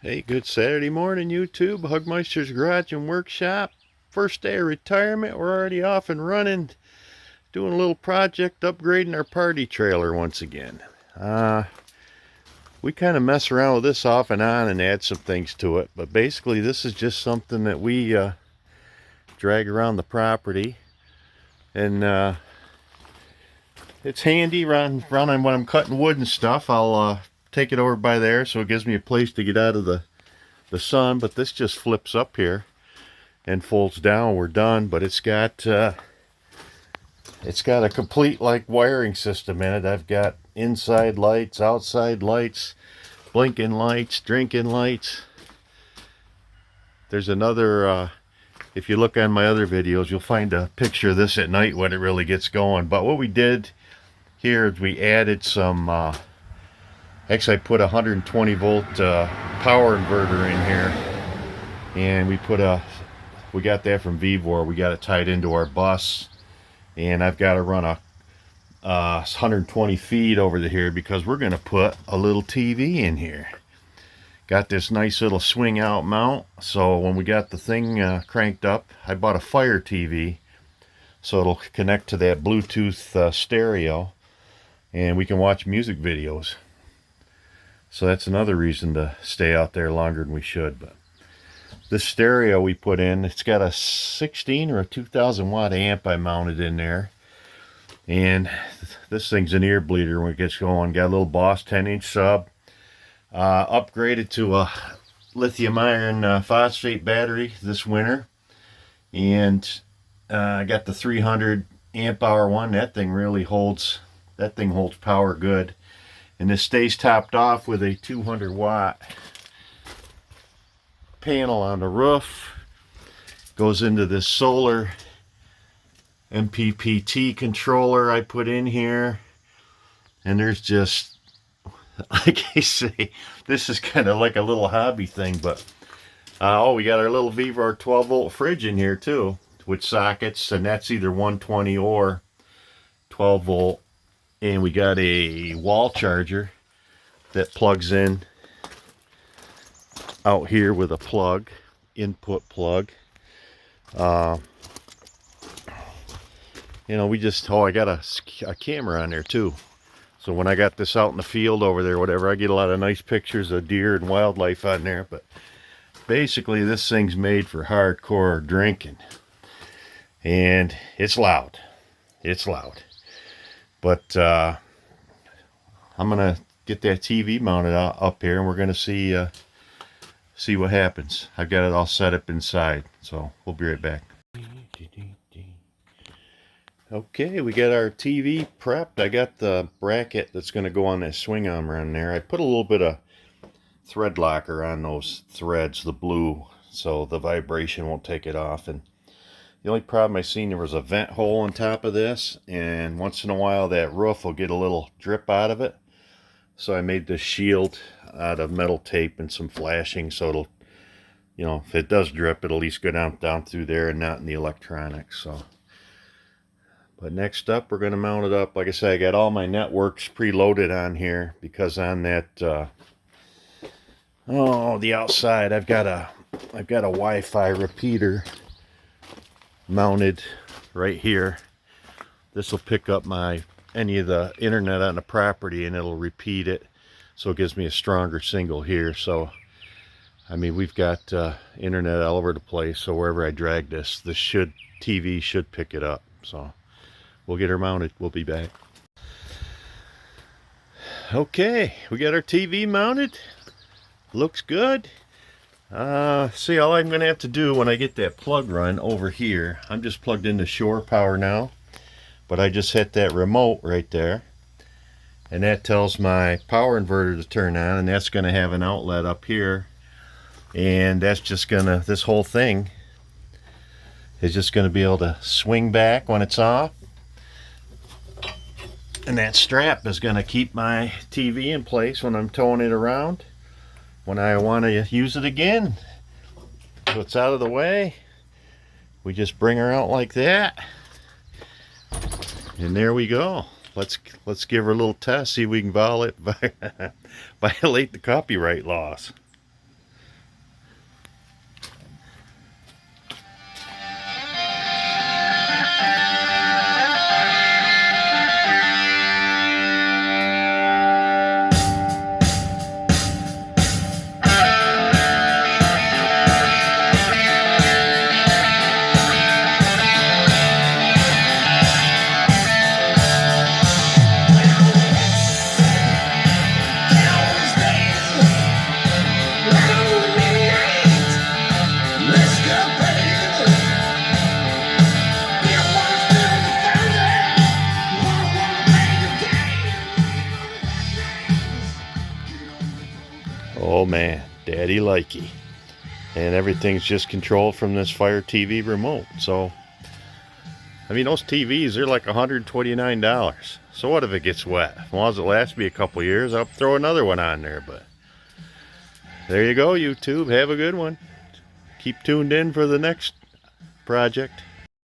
Hey, good Saturday morning, YouTube. Hugmeister's Garage and Workshop. First day of retirement. We're already off and running. Doing a little project, upgrading our party trailer once again. We kind of mess around with this off and on and add some things to it. But basically, this is just something that we drag around the property. And it's handy around when I'm cutting wood and stuff. I'll take it over by there so it gives me a place to get out of the sun. But this just flips up here and folds down. We're done. But it's got a complete like wiring system in it. I've got inside lights, outside lights, blinking lights, drinking lights. There's another if you look on my other videos, you'll find a picture of this at night when it really gets going. But what we did here is we added some actually I put a 120 volt power inverter in here, and we got that from Vivor. We got it tied into our bus, and I've got to run a 120 feet over to here because we're going to put a little TV in here. Got this nice little swing out mount, so when we got the thing cranked up, I bought a Fire TV so it'll connect to that Bluetooth stereo, and we can watch music videos. So that's another reason to stay out there longer than we should. But this stereo we put in, it's got a 16 or a 2000 watt amp I mounted in there. And this thing's an ear bleeder when it gets going. Got a little Boss 10-inch sub. Upgraded to a lithium iron phosphate battery this winter. And I got the 300 amp hour one. That thing holds power good. And this stays topped off with a 200 watt panel on the roof. Goes into this solar MPPT controller I put in here. And there's just, like I say, this is kind of like a little hobby thing. But we got our little Vivor 12 volt fridge in here too, with sockets, and that's either 120 or 12 volt. And we got a wall charger that plugs in out here with a plug, input plug. I got a camera on there too. So when I got this out in the field over there, whatever, I get a lot of nice pictures of deer and wildlife on there. But basically this thing's made for hardcore drinking. And it's loud. It's loud. But I'm gonna get that TV mounted up here, and we're gonna see what happens. I've got it all set up inside, so we'll be right back. Okay, we got our TV prepped. I got the bracket that's gonna go on that swing arm around there. I put a little bit of thread locker on those threads, the blue, so the vibration won't take it off. And the only problem I seen, there was a vent hole on top of this, and once in a while that roof will get a little drip out of it. So I made this shield out of metal tape and some flashing, so it'll, if it does drip, it'll at least go down through there and not in the electronics. So, but next up, we're going to mount it up. Like I said, I got all my networks preloaded on here because on that, the outside, I've got a Wi-Fi repeater mounted right here. This will pick up any of the internet on the property, and it'll repeat it, so it gives me a stronger signal here. So I mean, we've got internet all over the place, so wherever I drag this TV should pick it up. So we'll get her mounted. We'll be back. Okay, we got our TV mounted. Looks good. See, all I'm going to have to do when I get that plug run over here, I'm just plugged into shore power now, but I just hit that remote right there, and that tells my power inverter to turn on, and that's going to have an outlet up here, and that's just going to, this whole thing is just going to be able to swing back when it's off, and that strap is going to keep my TV in place when I'm towing it around. When I want to use it again, so it's out of the way, we just bring her out like that, and there we go. Let's give her a little test, see if we can violate the copyright laws. man, Daddy likey. And everything's just controlled from this Fire TV remote. So, I mean, those TVs, they're like $129. So what if it gets wet? As long as it lasts me a couple years, I'll throw another one on there. But there you go, YouTube. Have a good one. Keep tuned in for the next project.